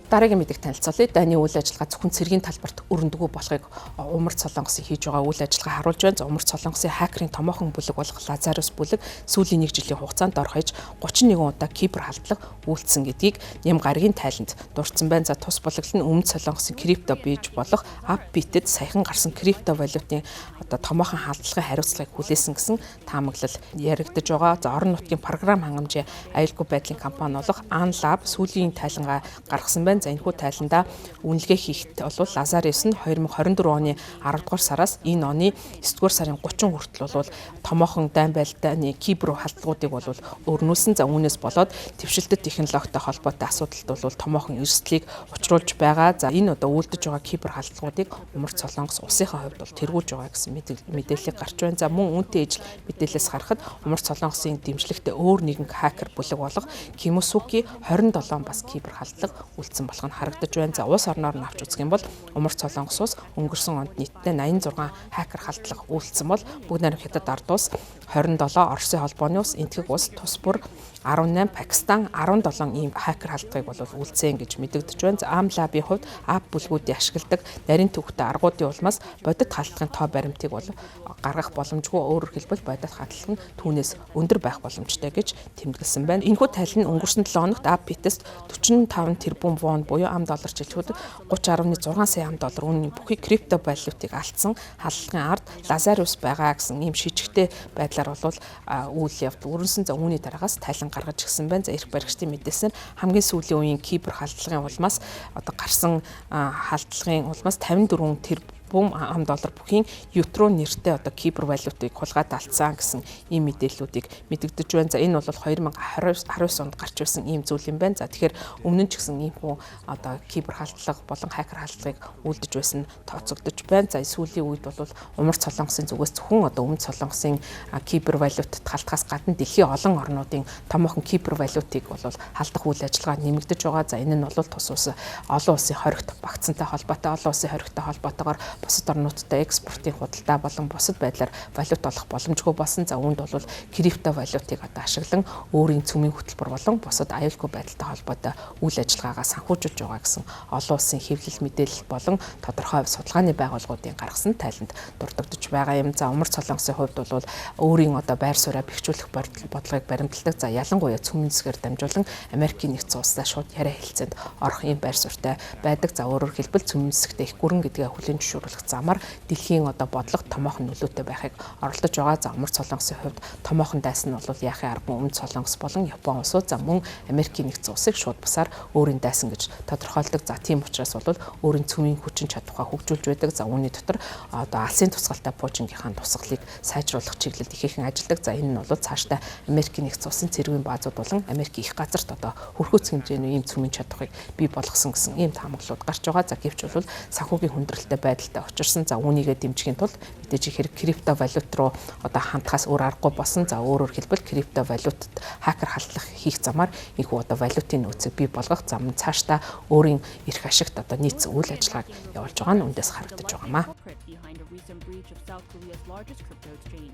Дараагийн мэдээлэл танилцуулъя. Дайны үйл ажиллагаа зөвхөн цэргийн талбарт өрөндөгөө болохыг Умард Солонгосын хийж байгаа үйл ажиллагаа харуулж байна. Умард Солонгосын хакерын томоохон бүлэг болох Lazarus бүлэг сүүлийн 1 жилийн хугацаанд орхиж 31 удаа кибер халдлага үйлдсэн гэдгийг Ням гарагийн тайланд дурдсан байна. За тус бүлэглэл нь Өмнөд Солонгосын крипто бирж болох Upbit-д саяхан гарсан крипто валютын томоохон халдлагын хариуцлагыг хүлээсэн гэсэн таамаглал яригдж байгаа. За орон нутгийн програм хангамжийн аюулгүй байдлын компани болох Anlab сүүлийн тайлангаа гаргасан байна. За энэхүү тайландаа үнэлгээ хийхэд бол Lazarus нь 2024 оны 10 дугаар сараас энэ оны 9 дугаар сарын 30 хүртэл бол томоохон дайн байлдааны кибер халдлагуудыг бол өрнүүлсэн. За үүнээс болоод твшилтэт технологитой холбоотой асуудалд бол томоохон эрсдлийг учруулж байгаа. За энэ үйлдэж байгаа кибер халдлагуудыг Умард Солонгос улсынхаа хувьд бол тэргүүлж байгаа гэсэн мэдээлэл гарч байна. За мөн үүнтэй ижил мэдээлэлээс харахад Умард Солонгосын дэмжлэгтэй өөр нэгэн хакер бүлэг болох Kimosuki 27 бас кибер халдлага үйлдсэн болох нь харагдаж байна. За улс орноор нь авч үзэх юм бол Умард Солонгос улс өнгөрсөн онд нийтдээ 86 хакер халдлага үйлдсэн бол Бүгд найрамд Хятад ард улс 27, Оросын холбооны улс, Энэтхэг улс, тус бүр 18, Пакистан 17 ийм хакер халдлагыг бол үйлдсэн гэж мэдэгдэж байна. За Amlab-ийн хувьд ап бүлгүүдийн ашигладаг нарийн төвхтэй аргуудын улмаас бодит халдлагын тоо баримтыг бол гаргах боломжгүй. Өөрөөр хэлбэл бодит халдлага нь түүнээс өндөр байх боломжтой гэж тэмдэглэсэн байна. Энэхүү тал нь өнгөрсөн 7 хоногт Upbit-с 45 тэрбум вон буюу ам доллар жилчүүд 30.6 сая ам доллар үнийн бүхий крипто валютыг алдсан халдлагын ард Lazarus байгаа гэсэн ийм шижигтэй байдлаар бол үйл явдал өрнөсөн. За үүний дараагаас тайлан гаргаж гисэн байна. За эрх баригчдын мэдээсээр хамгийн сүүлийн үеийн кибер халдлагын улмаас гарсан халдлагын улмаас 54 тэрбум ам доллар бүхийн Utro нэртэй кибер валютыг хулгайд алдсан гэсэн ийм мэдээллүүдийг мэдэгдэж байна. За энэ бол 2019 онд гарч ирсэн ийм зүйл юм байна. За тэгэхээр өмнө нь ч гэсэн ийм кибер халдлага болон хакер халдлагыг үйлдэж байсан тооцогдож байна. За сүүлийн үед бол Умард Солонгосын зүгээс зөвхөн Өмнөд Солонгосын кибер валютад халтгаас гадна дэлхийн олон орнуудын томоохон кибер валютыг бол халдах үйл ажиллагаа нэмэгдэж байгаа. За энэ нь бол тус улс олон улсын хоригт багцантай холбоотой, олон улсын хоригтой холбоотойгоор бусад орнуудтай экспортын худалдаа болон бусад байдлаар валют олох боломжгүй болсон. За үүнд бол крипто валютыг ашиглан өөрийн цөмийн хөтөлбөр болон бусад аюулгүй байдалтай холбоотой үйл ажиллагаагаа санхүүжүүлж байгаа гэсэн олон улсын хэвлэл мэдээлэл болон тодорхой судалгааны байгууллагуудын гаргасан тайланд дурддагдж байгаа юм. За Умард Солонгосын хувьд бол өөрийн байр сууриа бэхжүүлэх бодлогыг баримталдаг. За ялангуяа цөмийн засгаар дамжуулан Америкийн нэгдсэн улстай шууд яриа хэлцээнд орох ийм байр суурьтай байдаг. За өөрөөр хэлбэл цөмийн засагт их гүрэн гэдгээ хүлээн зөвшөөрөх замаар дэлхийн бодлого томоохон нөлөөтэй байхыг оролдож байгаа. За Умард Солонгосын хувьд томоохон дайсан нь бол яахын аргагүй Өмнөд Солонгос болон Япон улсууд за мөн Америкийн нэгдсэн улсыг шууд бусаар өөрийн дайсан гэж тодорхойлдог. За тийм учраас бол өөрийн цөмийн хүчин чадвараа хөгжүүлж байдаг. За үүний дотор алсын тусгалтай Пуужингийнхаа тусгалыг сайжруулах чиглэлд ихээхэн ажилладаг. За энэ нь бол цаашдаа Америкийн нэгдсэн улсын цэргийн баазууд болон Америкийн их газарт хөрхөөц хэмжээний ийм цөмийн чадварыг бий болгосон гэсэн ийм таамаглалууд гарч байгаа. За гэвч бол санхүүгийн хүндрэлтэй байдалтай учирсан. За үүнийгээ дэмжихийн тулд мэдээж хэрэг крипто валют руу хандхаас өөр аргагүй болсон. За өөрөөр хэлбэл крипто валютад хакер халдлах хийх замаар энэхүү валютын нөөцийг бий болгох зам цаашдаа өөрийн эрх ашигт нийцсэн үйл ажиллагааг явуулж байгаа нь үндээс харагдаж байгаамаа.